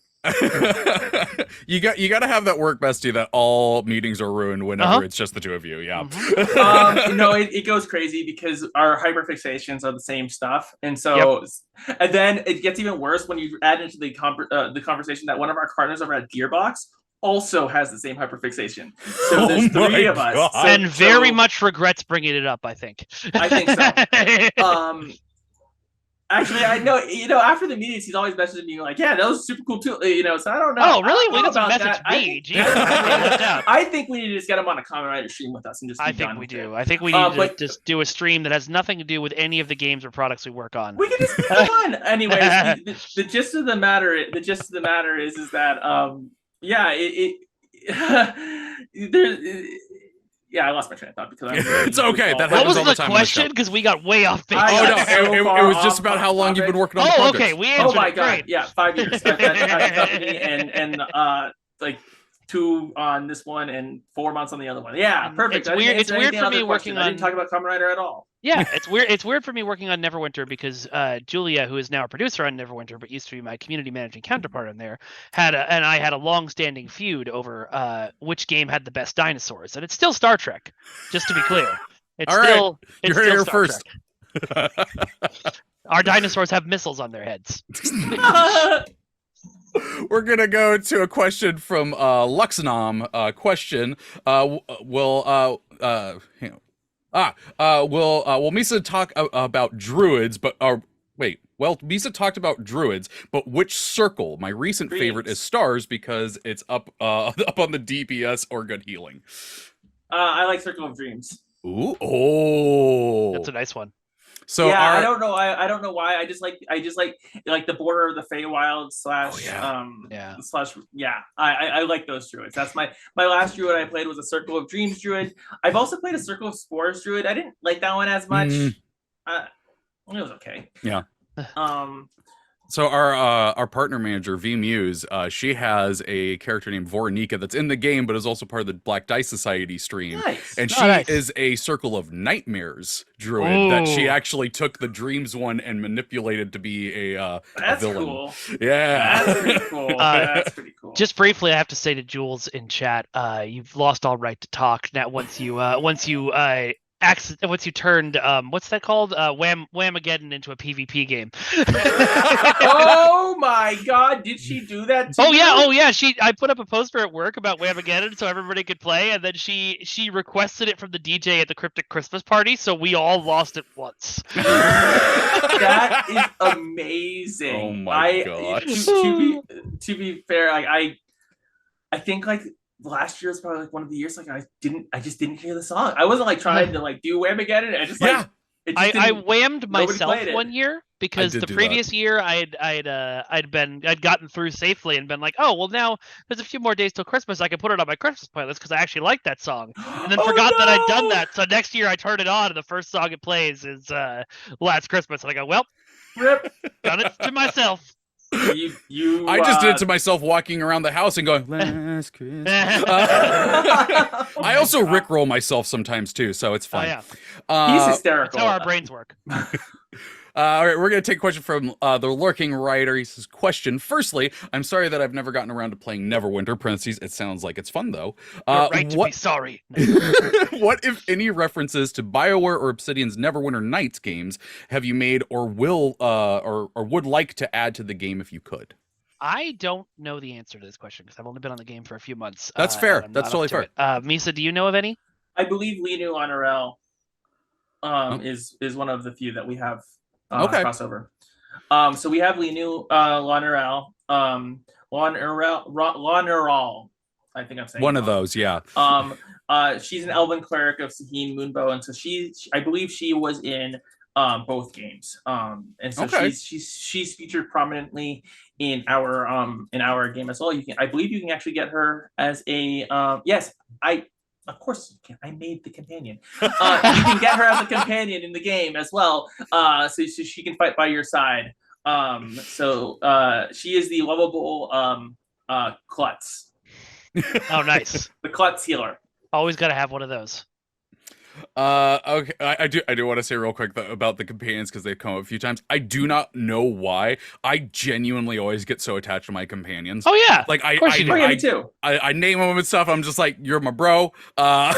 S1: you got to have that work bestie that all meetings are ruined whenever it's just the 2 of you. Yeah.
S3: No, it goes crazy because our hyperfixations are the same stuff, and so and then it gets even worse when you add into the conversation that one of our partners over at Gearbox also has the same hyperfixation. So there's 3 of us,
S2: and very much regrets bringing it up. I think
S3: so. Actually, I know, after the meetings, he's always messaging me like, yeah, that was super cool too, so I don't know.
S2: Oh, really?
S3: We
S2: doesn't message me.
S3: I think we need to just get him on a Kamen Rider stream with us and just
S2: I think we do. I think we need to just do a stream that has nothing to do with any of the games or products we work on.
S3: We can just be fun. Anyways, the gist of the matter is that, I lost my train of thought because
S1: it's okay. That
S2: what was
S1: all the
S2: the
S1: time
S2: question? Because we got way off base.
S1: It was just about how long you've been working on the project.
S2: Okay, we answered.
S3: Oh my god,
S2: Great.
S3: yeah, 5 years. I've been at the company and like 2 on this one and 4 months on the other one. Yeah, perfect.
S2: It's weird for me working on.
S3: I didn't talk about Kamen Rider at all.
S2: Yeah, it's weird. It's weird for me working on Neverwinter because Julia, who is now a producer on Neverwinter, but used to be my community managing counterpart on there, and I had a long-standing feud over which game had the best dinosaurs, and it's still Star Trek. Just to be clear, it's still
S1: you heard it here
S2: Star
S1: first.
S2: Our dinosaurs have missiles on their heads.
S1: We're gonna go to a question from Luxanom. Question: Will Misa talk about druids? Misa talked about druids, but which circle? My recent favorite is stars because it's up on the DPS or good healing.
S3: I like Circle of Dreams.
S1: Ooh, oh,
S2: that's a nice one.
S1: So
S3: yeah, I don't know. I don't know why. I just like the border of the Feywild / I like those druids. That's my last druid I played was a Circle of Dreams druid. I've also played a Circle of Spores druid. I didn't like that one as much. It was okay.
S1: Yeah. So our partner manager V Muse, she has a character named Voronika that's in the game, but is also part of the Black Dice Society stream.
S3: Nice.
S1: And she is a Circle of Nightmares druid that she actually took the Dreams one and manipulated to be a villain.
S3: Cool.
S1: Yeah,
S3: that's pretty cool. That's pretty cool.
S2: Just briefly, I have to say to Jules in chat, you've lost all right to talk now. Once you once you turned what's that called? Whamageddon into a PvP game.
S3: Oh my God! Did she do that?
S2: Oh yeah. I put up a poster at work about Whamageddon so everybody could play, and then she requested it from the DJ at the Cryptic Christmas party, so we all lost it once.
S3: That is amazing.
S1: Oh my God.
S3: To be fair, like I think like last year was probably like one of the years like I just didn't hear the song. I wasn't like trying to like do Whamageddon. I just like
S2: I whammed myself one year because the previous
S1: that.
S2: year I'd gotten through safely and been like, oh well, now there's a few more days till Christmas. I can put it on my Christmas playlist because I actually like that song, and then forgot that I'd done that. So next year I turn it on and the first song it plays is Last Christmas, and I go, well,
S3: rip,
S2: done it to myself.
S3: I
S1: just did it to myself walking around the house and going, Last Christmas. I also rickroll myself sometimes too, so it's fine.
S2: Oh, yeah.
S3: He's hysterical.
S2: That's how our brains work.
S1: All right, we're going to take a question from the Lurking Writer. He says, question, firstly, I'm sorry that I've never gotten around to playing Neverwinter, parentheses, it sounds like it's fun, though.
S2: You're right to be sorry.
S1: What, if any, references to BioWare or Obsidian's Neverwinter Nights games have you made or will or would like to add to the game if you could?
S2: I don't know the answer to this question because I've only been on the game for a few months.
S1: That's fair. That's totally fair.
S2: Misa, do you know of any?
S3: I believe Linu Honorel is one of the few that we have crossover. So we have Linu Honorel, Honorel. I think I'm saying
S1: one of those, yeah.
S3: She's an elven cleric of Saheen Moonbow, and so I believe she was in both games. And so she's featured prominently in our game as well. I believe you can actually get her as a of course you can. I made the companion. You can get her as a companion in the game as well. So she can fight by your side. So she is the lovable Klutz.
S2: Oh, nice.
S3: The Klutz healer.
S2: Always got to have one of those.
S1: Okay, I do want to say real quick about the companions because they've come up a few times. I do not know why. I genuinely always get so attached to my companions.
S2: Oh yeah,
S1: like
S3: me too.
S1: I name them and stuff. I'm just like, you're my bro. I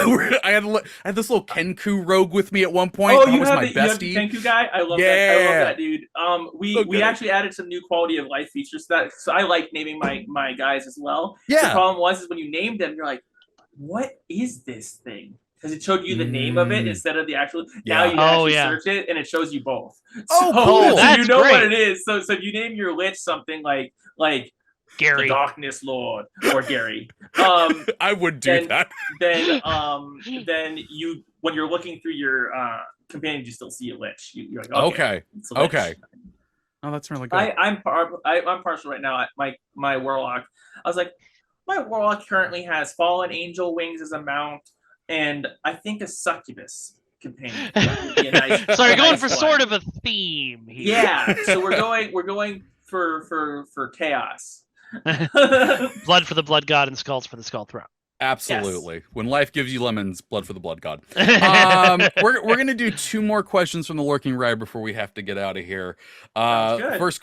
S1: had this little Kenku rogue with me at one point.
S3: Oh,
S1: that was my bestie.
S3: You have the Kenku guy. I love that. I love that dude. We actually added some new quality of life features to that. So I like naming my guys as well.
S1: Yeah.
S3: The problem is when you named them, you're like, what is this thing? Because it showed you the name of it instead of the actual. Yeah. Now you actually search it and it shows you both.
S1: Oh,
S3: cool! So you know
S2: great.
S3: what it is. So if you name your lich something like
S2: Gary,
S3: the Darkness Lord, or Gary,
S1: I would do that.
S3: Then you, when you're looking through your companions, you still see a lich. You're like, okay.
S1: Oh, that's really good.
S3: I'm partial right now at my warlock. I was like, my warlock currently has fallen angel wings as a mount, and I think a succubus companion would be a nice.
S2: So you're going for sort of a theme here.
S3: Yeah, so we're going for chaos.
S2: Blood for the blood god and skulls for the skull throne.
S1: Absolutely. Yes. When life gives you lemons, blood for the blood god. We're going to do two more questions from the Lurking Ride before we have to get out of here. First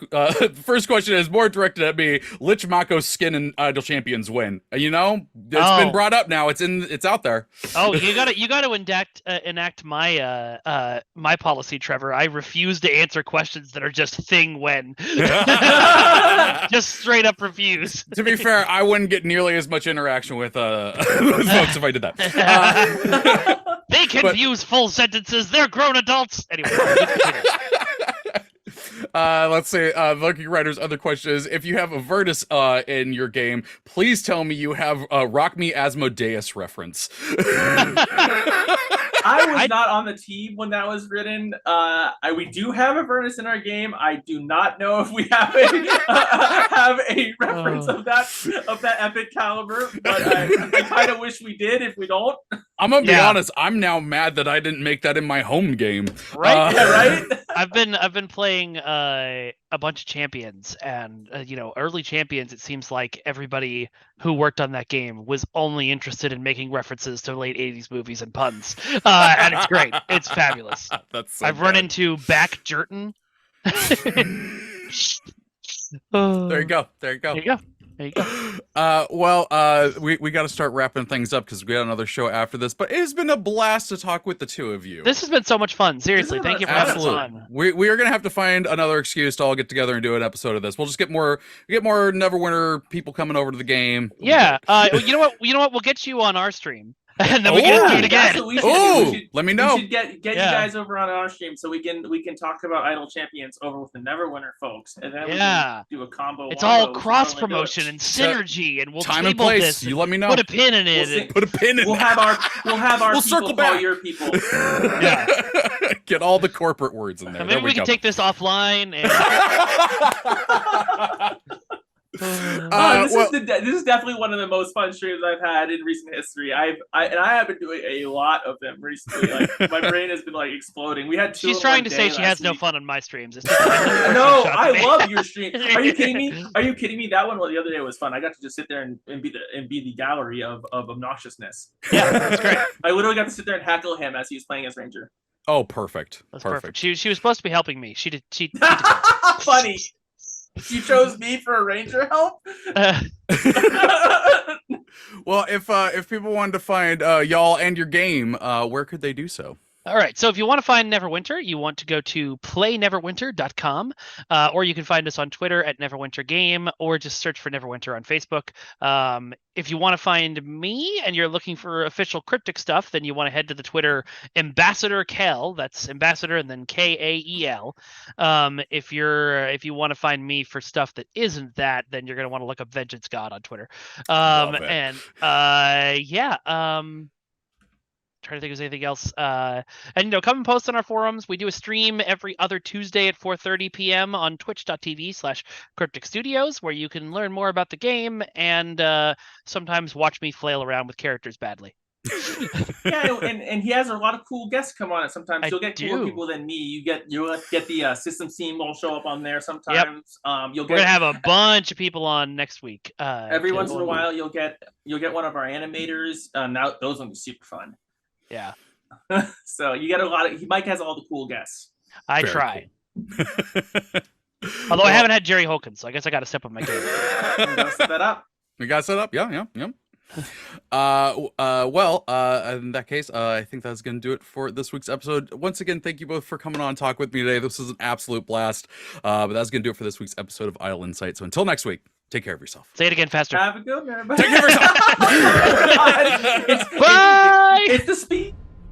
S1: question is more directed at me. Lich Mako's skin and Idle Champions win. You know, it's been brought up now. It's out there.
S2: Oh, you got to enact my my policy, Trevor. I refuse to answer questions that are just thing when. Just straight up refuse.
S1: To be fair, I wouldn't get nearly as much interaction with folks if I did that.
S2: They confuse full sentences. They're grown adults. Anyway.
S1: Let's say Lurking Rider's other question is, if you have a Virtus in your game, please tell me you have Rock Me Asmodeus reference.
S3: I was not on the team when that was written. We do have a Virtus in our game. I do not know if we have a reference of that epic caliber, but I kind of wish we did. If we don't,
S1: I'm gonna be honest. I'm now mad that I didn't make that in my home game.
S2: Right?
S3: Right.
S2: I've been playing a bunch of champions, and early champions. It seems like everybody who worked on that game was only interested in making references to late '80s movies and puns, and it's great. It's fabulous.
S1: That's so
S2: I've run into Back Jerton.
S1: There you go.
S2: There you go. There you go.
S1: We got to start wrapping things up because we got another show after this. But it has been a blast to talk with the two of you.
S2: This has been so much fun. Seriously, thank you for having us
S1: Absolutely.
S2: on.
S1: We are gonna have to find another excuse to all get together and do an episode of this. We'll just get more Neverwinter people coming over to the game.
S2: Yeah. You know what? We'll get you on our stream, and then we can do it again.
S3: That's what we should do. We should,
S1: let me know.
S3: We should get you guys over on our stream so we can talk about Idle Champions over with the Neverwinter folks, and then we can do a combo.
S2: It's all cross promotion and synergy, and we'll
S1: time and place.
S2: This
S1: you let me know.
S2: Put a pin in it.
S1: Put a pin in.
S3: We'll have our
S1: we'll
S3: people
S1: circle back.
S3: call your people.
S2: Yeah.
S1: Get all the corporate words in there.
S2: Maybe we can take this offline. And...
S3: This is definitely one of the most fun streams I've had in recent history. I have been doing a lot of them recently. Like my brain has been like exploding. We had two.
S2: She's trying to say she has no fun on my streams.
S3: No, I love your stream. Are you kidding me? Are you kidding me? That one the other day was fun. I got to just sit there and be the gallery of obnoxiousness.
S2: Yeah, that's great.
S3: I literally got to sit there and heckle him as he was playing as Ranger.
S1: Oh, perfect.
S2: That's perfect. She was supposed to be helping me. She did.
S3: Funny. You chose me for a ranger help.
S1: Well, if people wanted to find y'all and your game, where could they do so?
S2: All right, so if you want to find Neverwinter, you want to go to playneverwinter.com, or you can find us on Twitter at NeverwinterGame, or just search for Neverwinter on Facebook. If you want to find me and you're looking for official Cryptic stuff, then you want to head to the Twitter Ambassador Kel. That's Ambassador and then Kael. If you want to find me for stuff that isn't that, then you're going to want to look up Vengeance God on Twitter. Trying to think if there's anything else. And come and post on our forums. We do a stream every other Tuesday at 4:30 p.m. on twitch.tv/Cryptic Studios, where you can learn more about the game and sometimes watch me flail around with characters badly.
S3: Yeah, and he has a lot of cool guests come on it sometimes. You'll get cooler people than me. You'll get the system team will show up on there sometimes. Yep.
S2: We're gonna have a bunch of people on next week.
S3: Every once in a while you'll get one of our animators. Now those ones are super fun.
S2: Yeah.
S3: So you get Mike has all the cool guests.
S2: I try. Cool. Although I haven't had Jerry Holkins, so I guess I got to step up my game.
S3: We gotta set that up.
S1: We got set up. Yeah. In that case, I think that's going to do it for this week's episode. Once again, thank you both for coming on and talk with me today. This was an absolute blast. But that's going to do it for this week's episode of Idle Insight. So until next week, take care of yourself.
S2: Say it again faster.
S3: Have a good one, everybody.
S1: Take care of yourself.
S2: Bye.
S3: It's the speed.